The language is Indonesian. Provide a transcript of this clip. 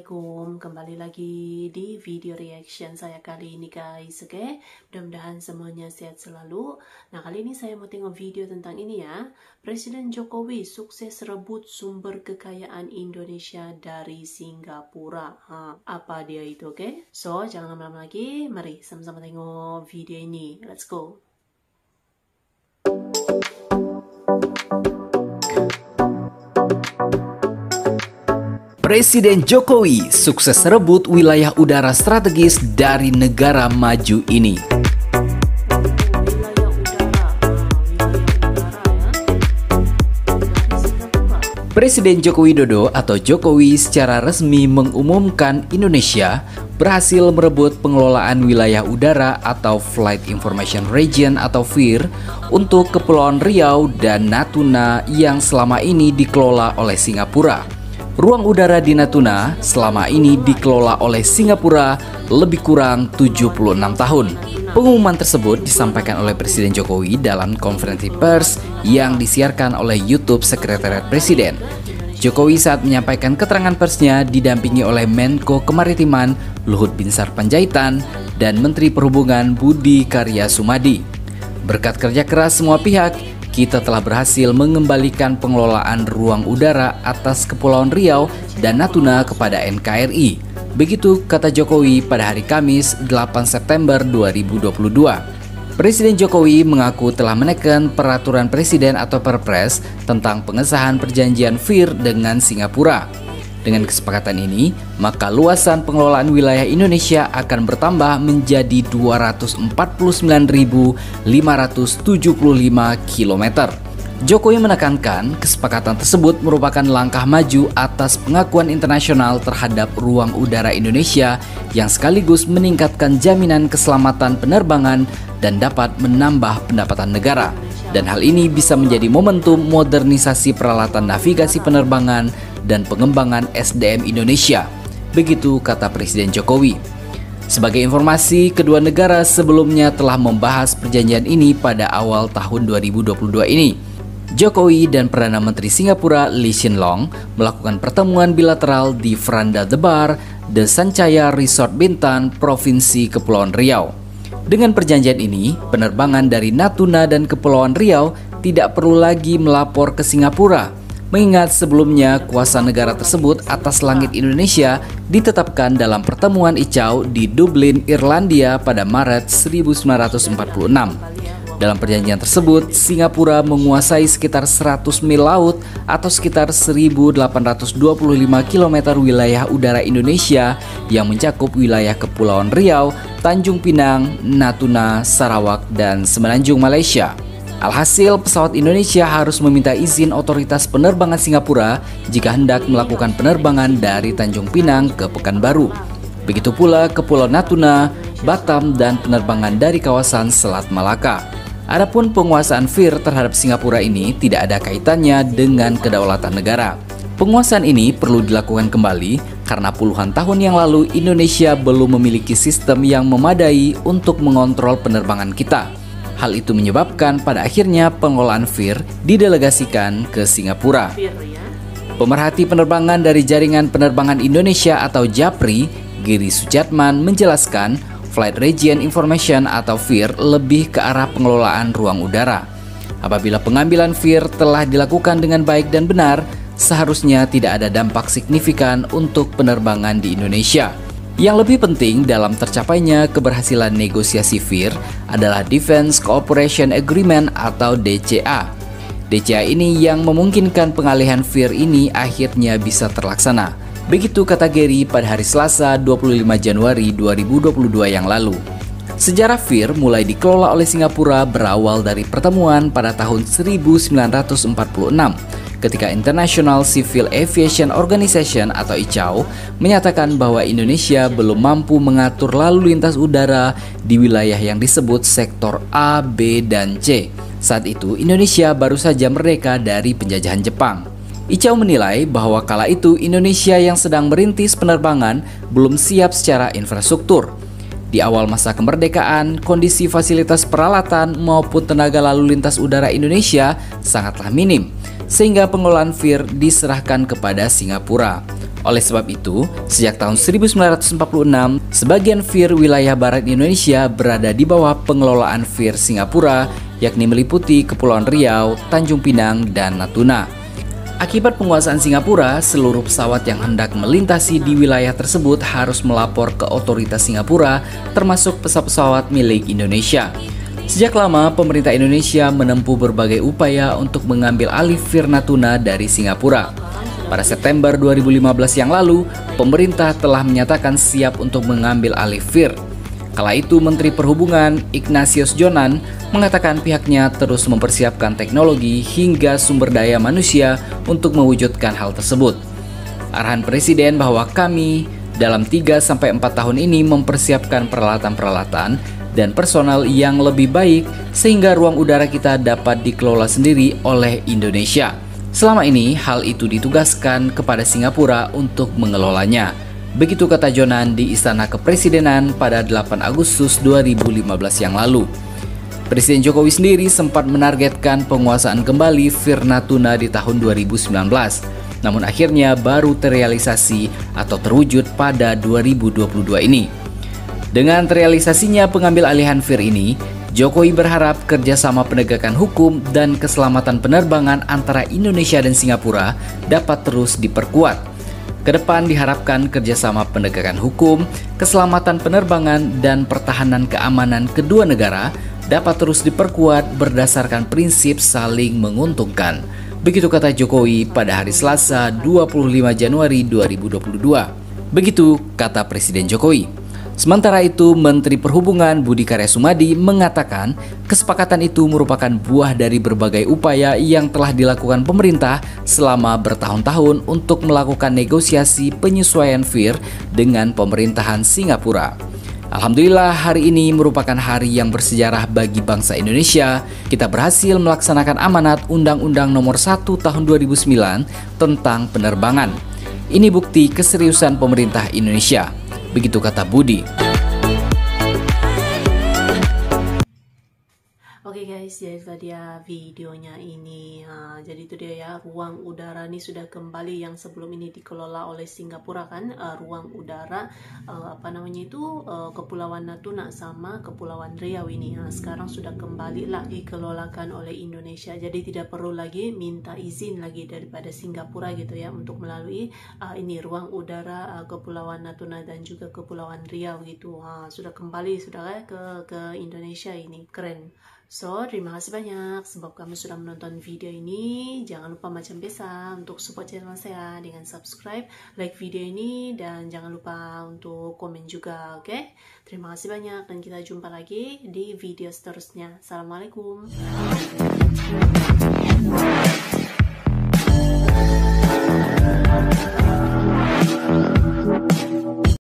Assalamualaikum, kembali lagi di video reaction saya kali ini guys, oke? Mudah-mudahan semuanya sehat selalu. Nah, kali ini saya mau tengok video tentang ini ya. Presiden Jokowi sukses rebut sumber kekayaan Indonesia dari Singapura. Apa dia itu, oke? So, jangan lama-lama lagi, mari sama-sama tengok video ini. Let's go! Presiden Jokowi sukses rebut wilayah udara strategis dari negara maju ini. Presiden Joko Widodo atau Jokowi secara resmi mengumumkan Indonesia berhasil merebut pengelolaan wilayah udara atau Flight Information Region atau FIR untuk Kepulauan Riau dan Natuna yang selama ini dikelola oleh Singapura. Ruang udara di Natuna selama ini dikelola oleh Singapura lebih kurang 76 tahun. Pengumuman tersebut disampaikan oleh Presiden Jokowi dalam konferensi pers yang disiarkan oleh YouTube Sekretariat Presiden. Jokowi saat menyampaikan keterangan persnya didampingi oleh Menko Kemaritiman Luhut Binsar Panjaitan dan Menteri Perhubungan Budi Karya Sumadi. Berkat kerja keras semua pihak, kita telah berhasil mengembalikan pengelolaan ruang udara atas Kepulauan Riau dan Natuna kepada NKRI. Begitu kata Jokowi pada hari Kamis 8 September 2022. Presiden Jokowi mengaku telah menekan peraturan presiden atau Perpres tentang pengesahan perjanjian FIR dengan Singapura. Dengan kesepakatan ini, maka luasan pengelolaan wilayah Indonesia akan bertambah menjadi 249.575 km. Jokowi menekankan kesepakatan tersebut merupakan langkah maju atas pengakuan internasional terhadap ruang udara Indonesia yang sekaligus meningkatkan jaminan keselamatan penerbangan dan dapat menambah pendapatan negara. Dan hal ini bisa menjadi momentum modernisasi peralatan navigasi penerbangan dan pengembangan SDM Indonesia. Begitu kata Presiden Jokowi. Sebagai informasi, kedua negara sebelumnya telah membahas perjanjian ini pada awal tahun 2022 ini. Jokowi dan Perdana Menteri Singapura Lee Hsien Loong melakukan pertemuan bilateral di Veranda The Bar, The Sancaya Resort Bintan, Provinsi Kepulauan Riau. Dengan perjanjian ini, penerbangan dari Natuna dan Kepulauan Riau tidak perlu lagi melapor ke Singapura, mengingat sebelumnya kuasa negara tersebut atas langit Indonesia ditetapkan dalam pertemuan ICAO di Dublin, Irlandia pada Maret 1946. Dalam perjanjian tersebut, Singapura menguasai sekitar 100 mil laut atau sekitar 1.825 km wilayah udara Indonesia yang mencakup wilayah Kepulauan Riau, Tanjung Pinang, Natuna, Sarawak, dan Semenanjung Malaysia. Alhasil, pesawat Indonesia harus meminta izin otoritas penerbangan Singapura jika hendak melakukan penerbangan dari Tanjung Pinang ke Pekanbaru. Begitu pula Kepulauan Natuna, Batam, dan penerbangan dari kawasan Selat Malaka. Adapun penguasaan FIR terhadap Singapura ini tidak ada kaitannya dengan kedaulatan negara. Penguasaan ini perlu dilakukan kembali karena puluhan tahun yang lalu Indonesia belum memiliki sistem yang memadai untuk mengontrol penerbangan kita. Hal itu menyebabkan pada akhirnya pengelolaan FIR didelegasikan ke Singapura. Pemerhati penerbangan dari Jaringan Penerbangan Indonesia atau JAPRI, Giri Sujatman menjelaskan Flight Region Information atau FIR lebih ke arah pengelolaan ruang udara. Apabila pengambilan FIR telah dilakukan dengan baik dan benar, seharusnya tidak ada dampak signifikan untuk penerbangan di Indonesia. Yang lebih penting dalam tercapainya keberhasilan negosiasi FIR adalah Defense Cooperation Agreement atau DCA. DCA ini yang memungkinkan pengalihan FIR ini akhirnya bisa terlaksana. Begitu kata Gary pada hari Selasa 25 Januari 2022 yang lalu. Sejarah FIR mulai dikelola oleh Singapura berawal dari pertemuan pada tahun 1946 ketika International Civil Aviation Organization atau ICAO menyatakan bahwa Indonesia belum mampu mengatur lalu lintas udara di wilayah yang disebut sektor A, B, dan C. Saat itu Indonesia baru saja merdeka dari penjajahan Jepang. ICAO menilai bahwa kala itu Indonesia yang sedang merintis penerbangan belum siap secara infrastruktur. Di awal masa kemerdekaan, kondisi fasilitas peralatan maupun tenaga lalu lintas udara Indonesia sangatlah minim. sehingga pengelolaan FIR diserahkan kepada Singapura. Oleh sebab itu, sejak tahun 1946, sebagian FIR wilayah barat Indonesia berada di bawah pengelolaan FIR Singapura, yakni meliputi Kepulauan Riau, Tanjung Pinang, dan Natuna. Akibat penguasaan Singapura, seluruh pesawat yang hendak melintasi di wilayah tersebut harus melapor ke otoritas Singapura, termasuk pesawat-pesawat milik Indonesia. Sejak lama, pemerintah Indonesia menempuh berbagai upaya untuk mengambil alih FIR Natuna dari Singapura. Pada September 2015 yang lalu, pemerintah telah menyatakan siap untuk mengambil alih FIR. Kala itu, Menteri Perhubungan Ignatius Jonan mengatakan pihaknya terus mempersiapkan teknologi hingga sumber daya manusia untuk mewujudkan hal tersebut. Arahan Presiden bahwa kami dalam 3-4 tahun ini mempersiapkan peralatan-peralatan dan personal yang lebih baik sehingga ruang udara kita dapat dikelola sendiri oleh Indonesia. Selama ini, hal itu ditugaskan kepada Singapura untuk mengelolanya. Begitu kata Jonan di Istana Kepresidenan pada 8 Agustus 2015 yang lalu. Presiden Jokowi sendiri sempat menargetkan penguasaan kembali FIR Natuna di tahun 2019. Namun akhirnya baru terrealisasi atau terwujud pada 2022 ini. Dengan terrealisasinya pengambil alihan FIR ini, Jokowi berharap kerjasama penegakan hukum dan keselamatan penerbangan antara Indonesia dan Singapura dapat terus diperkuat. Kedepan diharapkan kerjasama penegakan hukum, keselamatan penerbangan, dan pertahanan keamanan kedua negara dapat terus diperkuat berdasarkan prinsip saling menguntungkan. Begitu kata Jokowi pada hari Selasa 25 Januari 2022. Begitu kata Presiden Jokowi. Sementara itu, Menteri Perhubungan Budi Karya Sumadi mengatakan kesepakatan itu merupakan buah dari berbagai upaya yang telah dilakukan pemerintah selama bertahun-tahun untuk melakukan negosiasi penyesuaian FIR dengan pemerintahan Singapura. Alhamdulillah, hari ini merupakan hari yang bersejarah bagi bangsa Indonesia. Kita berhasil melaksanakan amanat Undang-Undang Nomor 1 Tahun 2009 tentang penerbangan. Ini bukti keseriusan pemerintah Indonesia. Begitu kata Budi. Oke guys, jadi tadi ya videonya ini. Jadi itu dia ya, ruang udara ini sudah kembali yang sebelum ini dikelola oleh Singapura kan, ruang udara Kepulauan Natuna sama Kepulauan Riau ini. Sekarang sudah kembali lah dikelolakan oleh Indonesia. Jadi tidak perlu lagi minta izin lagi daripada Singapura gitu ya untuk melalui ini ruang udara Kepulauan Natuna dan juga Kepulauan Riau gitu. Sudah kembali sudah ke Indonesia ini. Keren. So, terima kasih banyak sebab kamu sudah menonton video ini. Jangan lupa macam biasa untuk support channel saya dengan subscribe, like video ini, dan jangan lupa untuk komen juga, oke? Terima kasih banyak dan kita jumpa lagi di video seterusnya. Assalamualaikum.